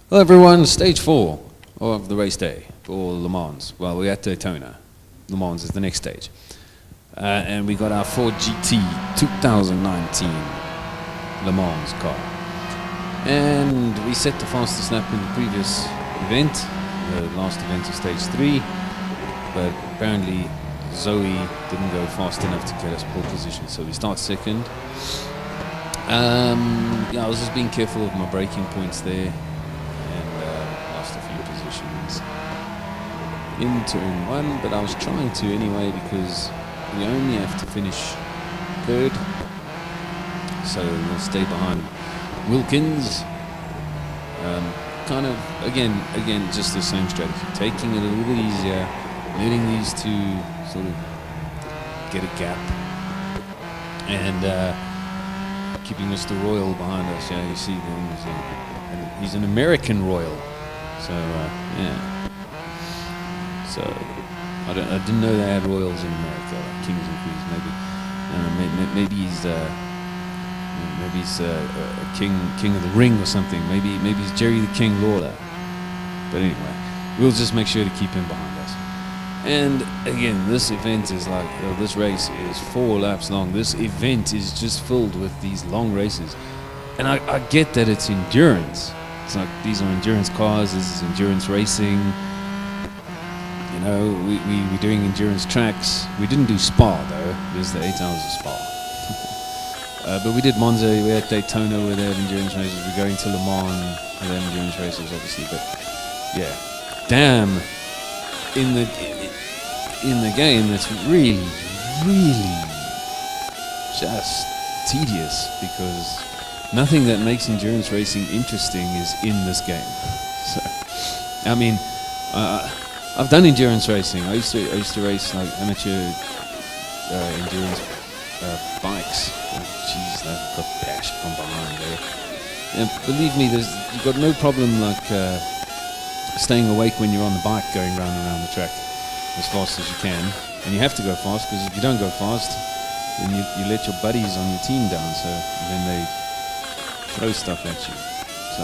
Hello everyone, stage 4 of the race day for Le Mans. Well, we're at Daytona. Le Mans is the next stage. And we got our Ford GT 2019 Le Mans car. And we set the fastest lap in the previous event, the last event of stage 3. But apparently Zoe didn't go fast enough to get us pole position, so we start second. Yeah, I was just being careful of my braking points there. Lost a few positions in turn 1, but I was trying to anyway because we only have to finish third, so we'll stay behind Wilkins. Kind of again just the same strategy, taking it a little bit easier, letting these two sort of get a gap, and keeping Mr. Royal behind us. Yeah, you see him, he's an American Royal. So yeah. So I didn't know they had royals in America, like kings and queens. Maybe he's a king of the ring or something. Maybe he's Jerry the King Lawler. But anyway, we'll just make sure to keep him behind us. And again, this event is like, this race is 4 laps long. This event is just filled with these long races, and I get that it's endurance. It's like these are endurance cars, this is endurance racing. You know, we're doing endurance tracks. We didn't do Spa though, there's the 8 hours of Spa. But we did Monza, we had Daytona where they have endurance races, we're going to Le Mans where they have endurance races obviously, but yeah. Damn, in the game it's really just tedious because nothing that makes endurance racing interesting is in this game. So, I mean, I've done endurance racing. I used to race like amateur endurance bikes. Jeez, I got bashed from behind there. And believe me, you've got no problem like staying awake when you're on the bike going round and round the track as fast as you can. And you have to go fast because if you don't go fast, then you let your buddies on your team down. So then they throw stuff at you, so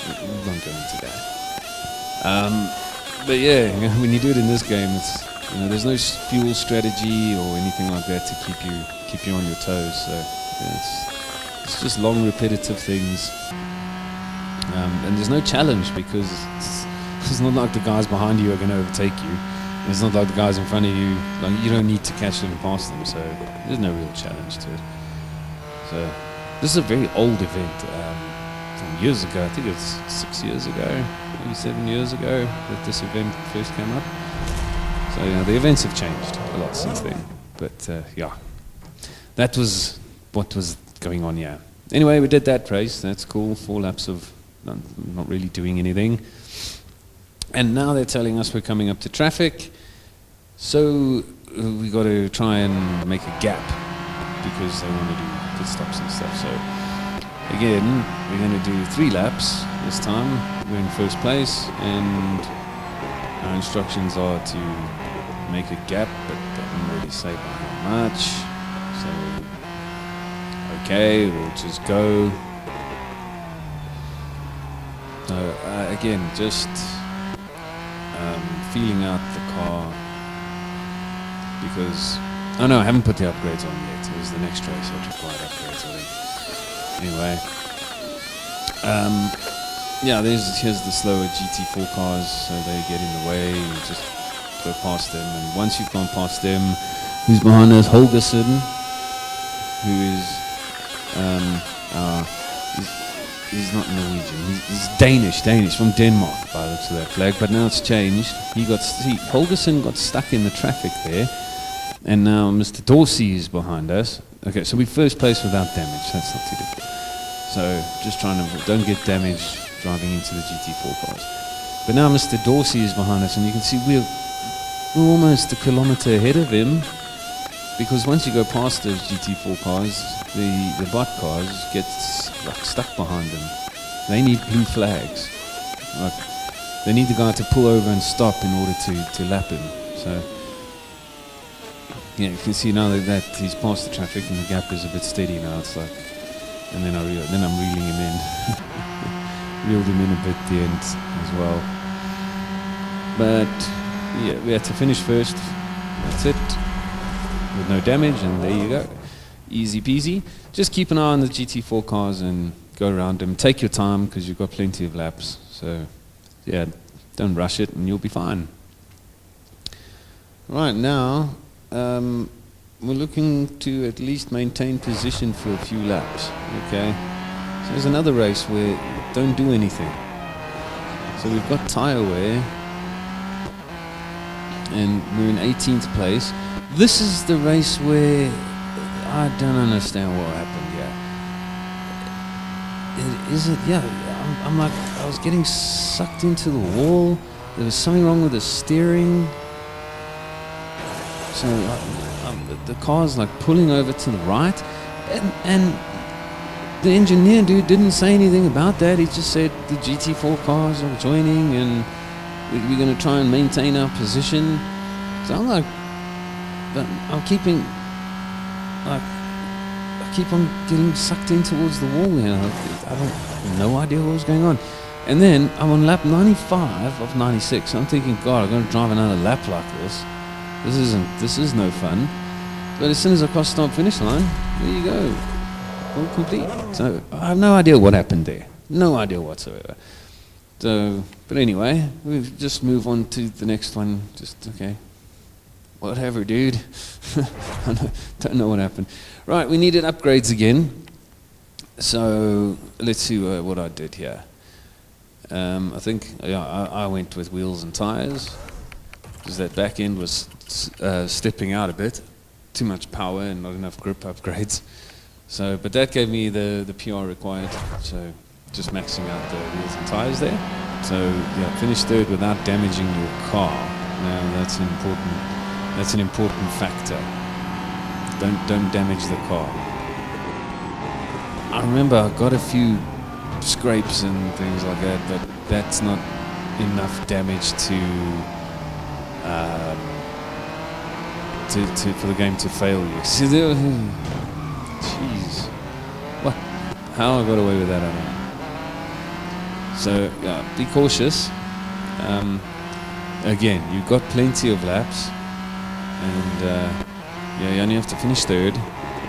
we won't go into that. But yeah, when you do it in this game, it's there's no fuel strategy or anything like that to keep you on your toes. So yeah, it's just long, repetitive things, and there's no challenge because it's not like the guys behind you are going to overtake you. It's not like the guys in front of you. Like you don't need to catch them and pass them. So there's no real challenge to it. So. This is a very old event from years ago. I think it was 6 years ago, maybe 7 years ago that this event first came up. So the events have changed a lot since then. But yeah, that was what was going on here. Anyway, we did that race. That's cool. 4 laps of not really doing anything. And now they're telling us we're coming up to traffic. So we got to try and make a gap because they want to do pit stops and stuff. So again, we're going to do 3 laps this time. We're in first place, and our instructions are to make a gap, but they don't really say by how much. So okay, we'll just go. So again, just feeling out the car because oh no, I haven't put the upgrades on yet. It was the next race that required upgrades, I think. Anyway, yeah, here's the slower GT4 cars, so they get in the way. You just go past them, and once you've gone past them, who's behind us? Holgersen, who is he's not Norwegian. He's Danish from Denmark by the looks of that flag. But now it's changed. Holgersen got stuck in the traffic there. And now Mr. Dorsey is behind us. Okay, so we first place without damage. That's not too difficult. So just trying to don't get damaged driving into the GT4 cars. But now Mr. Dorsey is behind us, and you can see we're almost a kilometer ahead of him. Because once you go past those GT4 cars, the bot cars get like stuck behind them. They need blue flags. Like they need the guy to pull over and stop in order to lap him. So. Yeah, you can see now that he's past the traffic and the gap is a bit steady now. It's like, and then I'm reeling him in. reeled him in a bit at the end as well. But yeah, we had to finish first. That's it, with no damage, and there you go. Easy peasy. Just keep an eye on the GT4 cars and go around them. Take your time because you've got plenty of laps. So yeah, don't rush it and you'll be fine. Right now, we're looking to at least maintain position for a few laps. Okay. So there's another race where don't do anything. So we've got tyre wear, and we're in 18th place. This is the race where I don't understand what happened here. Is it? Yeah, I'm like, I was getting sucked into the wall. There was something wrong with the steering. So the car's like pulling over to the right, and the engineer dude didn't say anything about that. He just said the GT4 cars are joining and we're going to try and maintain our position. So I'm like, I keep on getting sucked in towards the wall here. I have no idea what was going on. And then I'm on lap 95 of 96. I'm thinking, God, I'm going to drive another lap like this. This is no fun. But as soon as I cross start finish line, there you go. All complete. So I have no idea what happened there. No idea whatsoever. So, but anyway, we'll just move on to the next one. Just, okay. Whatever, dude. I don't know what happened. Right, we needed upgrades again. So let's see what I did here. I think I went with wheels and tires because that back end was stepping out a bit. Too much power and not enough grip upgrades. So, but that gave me the PR required. So just maxing out the wheels and tires there. So yeah, finish third without damaging your car. Now that's an important factor. Don't damage the car. I remember I got a few scrapes and things like that, but that's not enough damage for the game to fail you. See, jeez, what? How I got away with that, I don't know. So yeah, be cautious. Again, you've got plenty of laps, and yeah, you only have to finish third,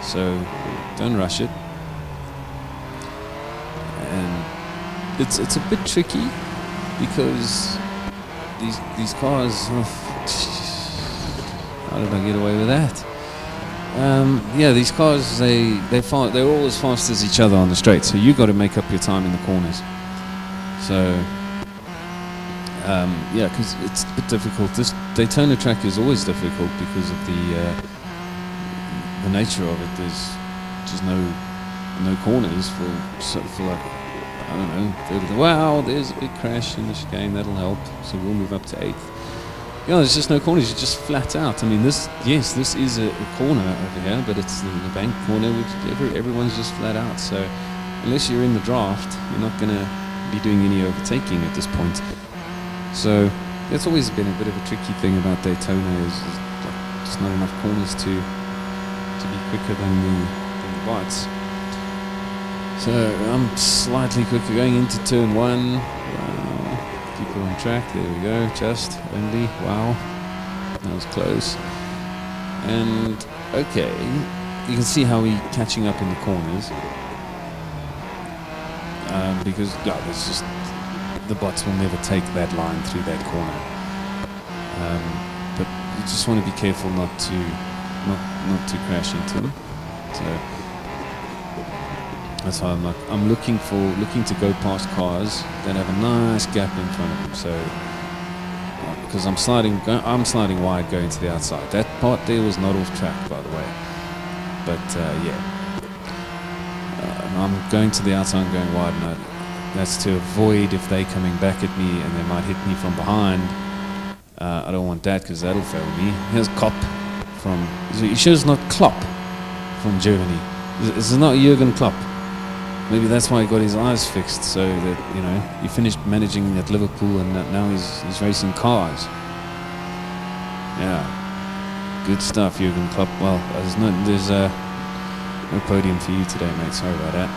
so don't rush it. And it's a bit tricky because these cars. How did I get away with that? Yeah, these cars they're all as fast as each other on the straight, so you've got to make up your time in the corners. So yeah, because it's a bit difficult. This Daytona track is always difficult because of the nature of it. There's just no corners for like, I don't know. Wow, there's a big crash in the chicane. That'll help. So we'll move up to 8th. Yeah, there's just no corners. You're just flat out. I mean, this is a corner over here, but it's the bank corner, which everyone's just flat out. So unless you're in the draft, you're not going to be doing any overtaking at this point. So that's always been a bit of a tricky thing about Daytona is just not enough corners to be quicker than the whites. So I'm slightly quicker going into turn 1. People on track, there we go, just only, wow, that was close. And okay, you can see how we're catching up in the corners because there's just the bots will never take that line through that corner. But you just want to be careful not to crash into them. So that's why I'm looking to go past cars that have a nice gap in front of them. So because I'm sliding wide going to the outside. That part there was not off track, by the way. But yeah, I'm going to the outside and going wide, and that's to avoid if they coming back at me and they might hit me from behind. I don't want that because that'll fail me. Here's Kopp you sure it's not Klopp from Germany? It's not Jürgen Klopp. Maybe that's why he got his eyes fixed, so that he finished managing at Liverpool and now he's racing cars. Yeah, good stuff, Jürgen Klopp. Well, there's no podium for you today, mate. Sorry about that.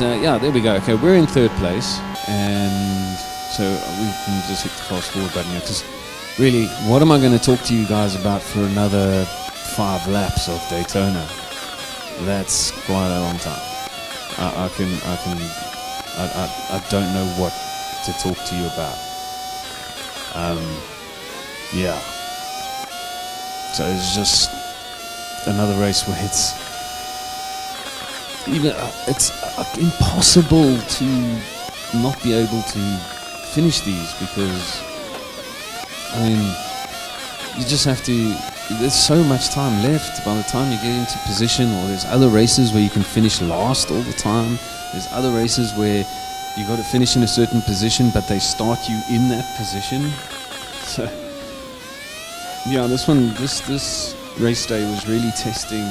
Yeah, there we go. Okay, we're in third place, and so we can just hit the fast forward button here, because really, what am I going to talk to you guys about for another 5 laps of Daytona? That's quite a long time. I don't know what to talk to you about. Yeah. So it's just another race where it's impossible to not be able to finish these, because I mean, you just have to. There's so much time left by the time you get into position, or there's other races where you can finish last all the time. There's other races where you got to finish in a certain position, but they start you in that position. So yeah, this race day was really testing.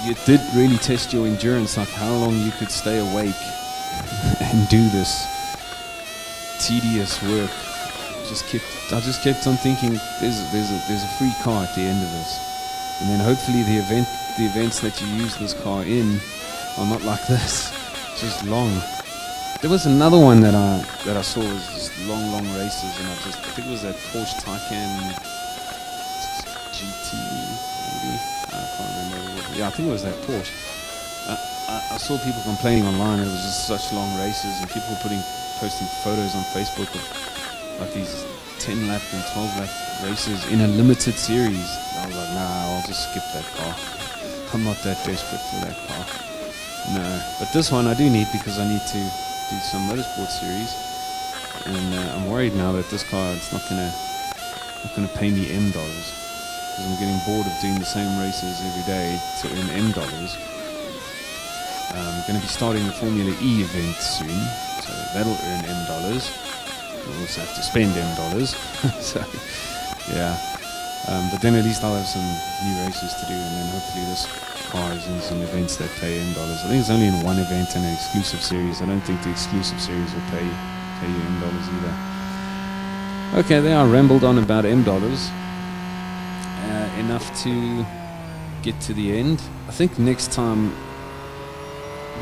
It did really test your endurance, like how long you could stay awake and do this tedious work. I just kept on thinking, there's a free car at the end of this, and then hopefully the events that you use this car in are not like this, just long. There was another one that I saw was just long races, and I think it was that Porsche Taycan GT, maybe. I can't remember. Yeah, I think it was that Porsche. I saw people complaining online that it was just such long races, and people were posting photos on Facebook of like these 10 lap and 12 lap races in a limited series. I was like, nah, I'll just skip that car. I'm not that desperate for that car. No, but this one I do need, because I need to do some motorsport series, and I'm worried now that this car it's not gonna pay me M dollars, because I'm getting bored of doing the same races every day to earn M dollars. I'm going to be starting the Formula E event soon, so that'll earn M dollars. I'll also have to spend M dollars. So yeah, but then at least I'll have some new races to do, and then hopefully this car is in some events that pay M dollars. I think it's only in one event and an exclusive series. I don't think the exclusive series will pay you M dollars either. Okay, there I rambled on about M dollars. Enough to get to the end. I think next time,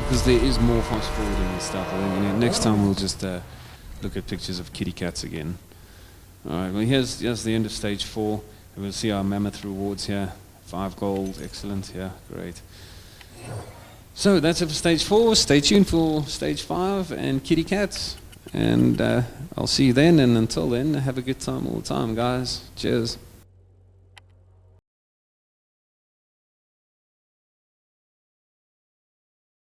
because there is more fast forwarding and stuff, I think next time we'll just look at pictures of kitty cats again. Alright, well here's the end of stage 4. And we'll see our mammoth rewards here. 5 gold, excellent, yeah, great. So that's it for stage 4. Stay tuned for stage 5 and kitty cats. And I'll see you then, and until then, have a good time all the time, guys. Cheers.